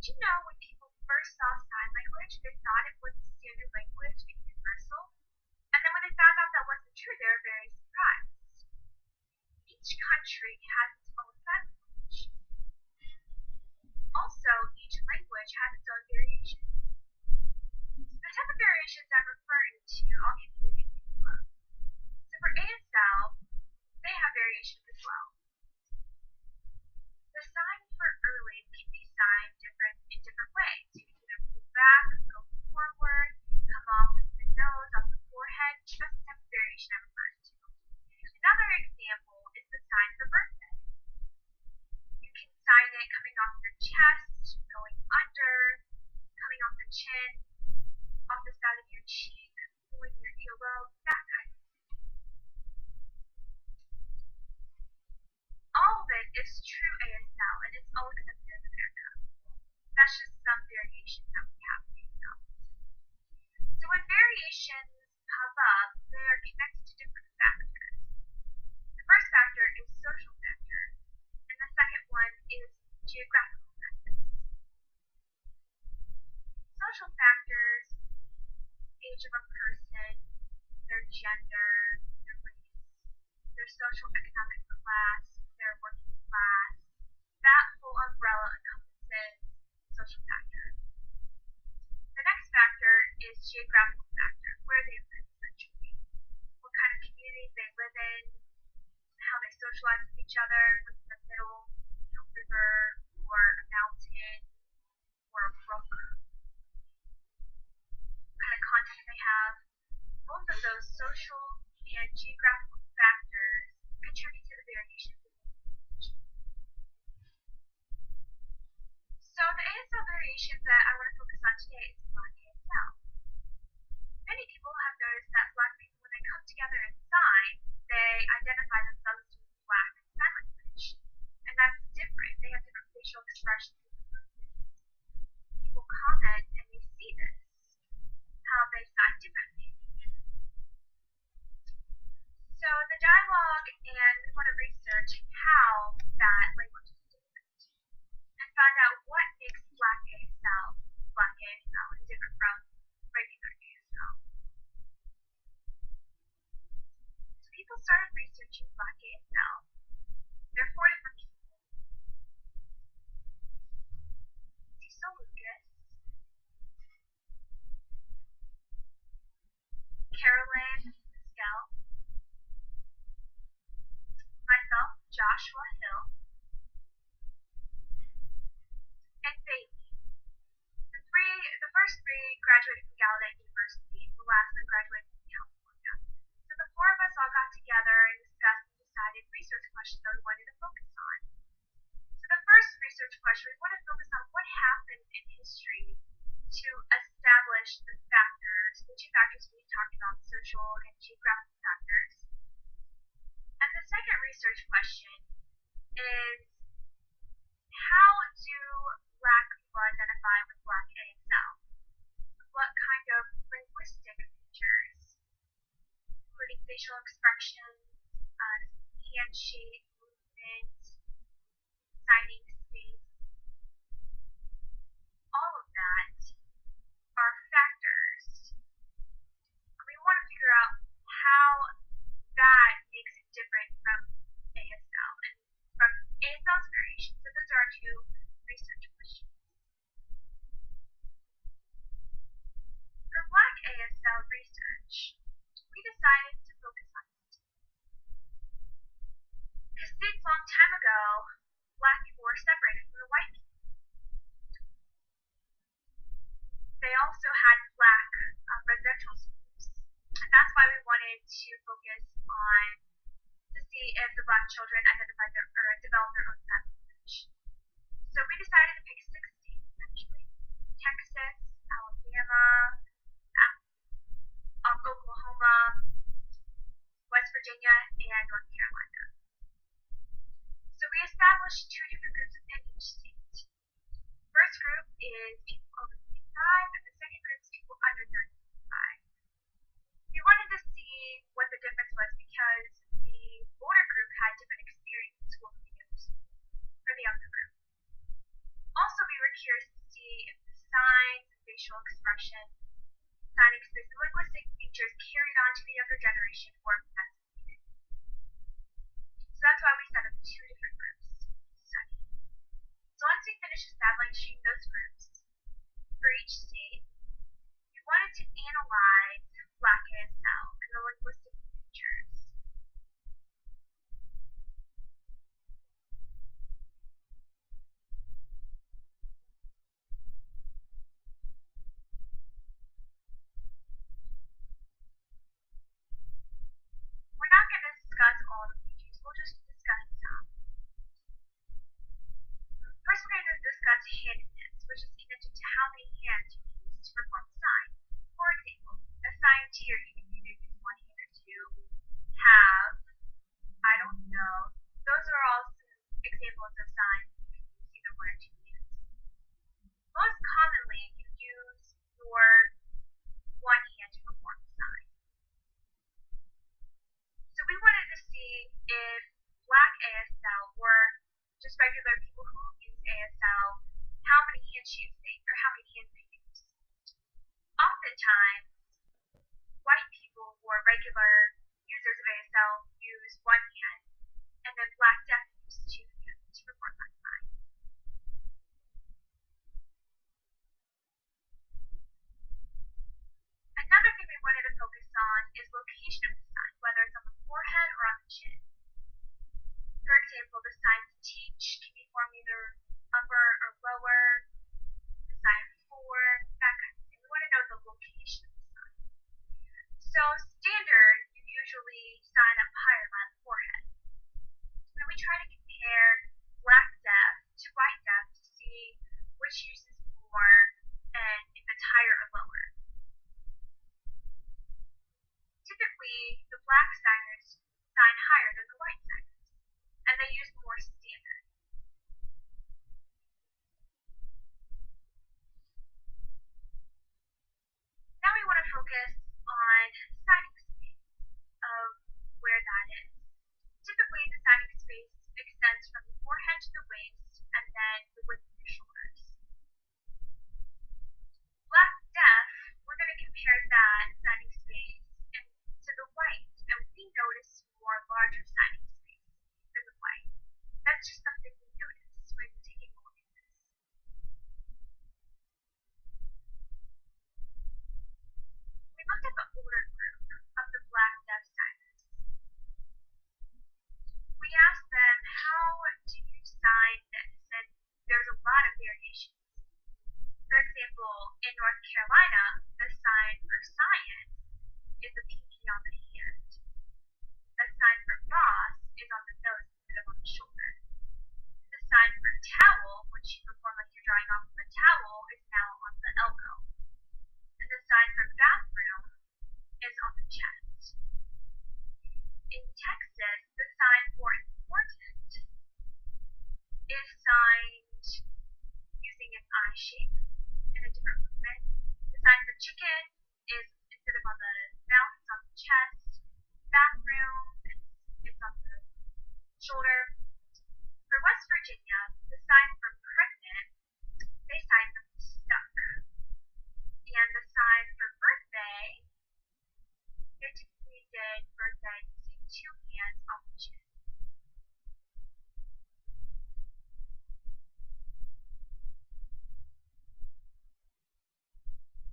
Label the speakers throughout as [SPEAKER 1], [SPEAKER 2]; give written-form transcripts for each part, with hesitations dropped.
[SPEAKER 1] Did you know when people first saw sign language, they thought it was the standard language and universal? And then when they found out that wasn't true, they were very surprised. Each country has its own sign language. Also, each language has its own variations. The type of variations I'm referring to, I'll give you an example. So for ASL, they have variations as well. The sign for early can be signed in different ways. You can either pull back, go forward, come off the nose, off the forehead. That's the type of variation I'm referring to. Another example is the sign for birthday. You can sign it coming off the chest, going under, coming off the chin, off the side of your cheek, pulling your earlobe, that kind of thing. All of it is true ASL, and it's all accepted in America. That's just some variations that we have in ASL. So when variations pop up, they are connected to different factors. The first factor is social factor, and the second one is geographical factors. Social factors, age of a person, their gender, their race, their social economic class, their working class. That whole umbrella encompasses social factors. The next factor is geographical factor, where they live essentially, what kind of communities they live in, how they socialize with each other, what's in the middle, a river or a mountain or a brook, what kind of contact they have. Both of those social and geographical factors contribute to the variations in language. So the ASL variation that I want to focus on today is Black ASL. Many people have noticed that Black people, when they come together and sign, they identify themselves as Black sign language. And that's different. They have different facial expressions and movements. People comment and they see this, how they sign differently. So the dialogue, and we want to research how that language is different and find out what makes Black ASL and different from regular ASL. So people started researching Black ASL. There are 4 different people. Cecil Lucas, Carolyn Mescal, myself, Joshua Hill, and Bailey. The first 3 graduated from Gallaudet University, and the last one graduated from California. So the 4 of us all got together and discussed and decided research questions that we wanted to focus on. So the first research question, we want to focus on what happened in history to establish the factors, the 2 factors we talked about, social and geographic factors. And the second research question is, how do Black people identify with Black ASL? What kind of linguistic features, including facial expressions, handshake, movement, signing space, all of that are factors. We want to figure out how that makes it different from ASL and from ASL's variations. So those are our 2 research questions. For Black ASL research, we decided to focus on states. Because states a long time ago, Black people were separated from the white people. They also had Black residential schools, and that's why we wanted to focus on to see if the Black children identified or developed their own sign language. So we decided to pick 6 states essentially: Texas, Alabama, Oklahoma, West Virginia, and North Carolina. So we established 2 different groups within each state. First group is people over 65, and the second group is people under 35. We wanted to see what the difference was because the older group had different experience in school than the younger group. Also, we were curious to see see if the signs, facial expressions, signing space, and linguistic features carried on to the younger generation or investigated. So that's why we set up two different groups to study. So once we finished establishing those groups for each state, we wanted to analyze Black ASL and the linguistic features. We're not going to discuss all the features, we'll just discuss some. First, we're going to discuss handedness, which is connected to how many hands you use to perform a sign. For example, a sign tier, you can either use one hand or two, have, I don't know. Those are all some examples of signs you can use either one or two hands. Most commonly, you use your one hand to perform a sign. So we wanted to see if Black ASL or just regular people who use ASL, how many handshakes or how many hands they use. Oftentimes, white people who are regular users of ASL use one hand, and then Black deaf use two hands to perform that sign. Another thing we wanted to focus on is location of the sign, whether it's on the forehead or on the chin. For example, the sign to teach can be formed either upper or lower, the sign for, that kind of thing. We want to know the location of the sign. So standard, you usually sign up higher by the forehead. And we try to compare Black deaf to white deaf to see which uses more and if it's higher or lower. Typically, the Black signers sign higher than the white signers, and they use more standard. Now we want to focus on signing space of where that is. Typically, the signing space extends from the forehead to the waist and then the width of your shoulders. Black deaf, we're going to compare that signing space to the white, and we notice more larger signing space than the white. That's just something we notice when taking a look at this. We looked at the older group of the Black deaf signers. We asked them, how do you sign this? And there's a lot of variations. For example, in North Carolina, the sign for science is a pinky on the hand. The sign for boss is on the nose instead of on the shoulder. The sign for towel, which you perform like you're drying off of a towel, is now on the elbow. And the sign for bathroom is on the chest. In Texas, the sign for important is signed using an I shape in a different movement. The sign for chicken is instead of on the mouth, it's on the chest. Bathroom, it's on the shoulder. For West Virginia, the sign for pregnant, they sign them stuck. And the sign for birthday, they typically did birthday using two hands on the chin.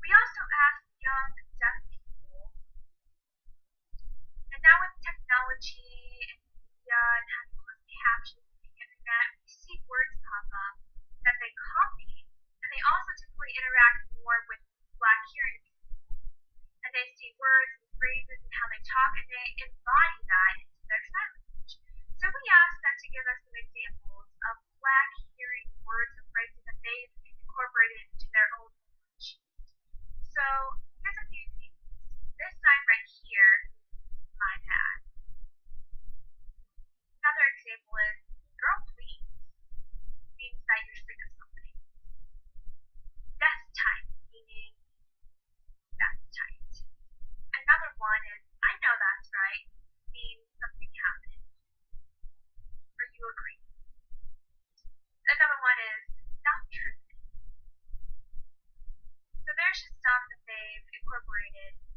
[SPEAKER 1] We also asked young deaf people, and now with technology and media and having closed captions and the internet, we see words pop up that they copy, and they also Incorporated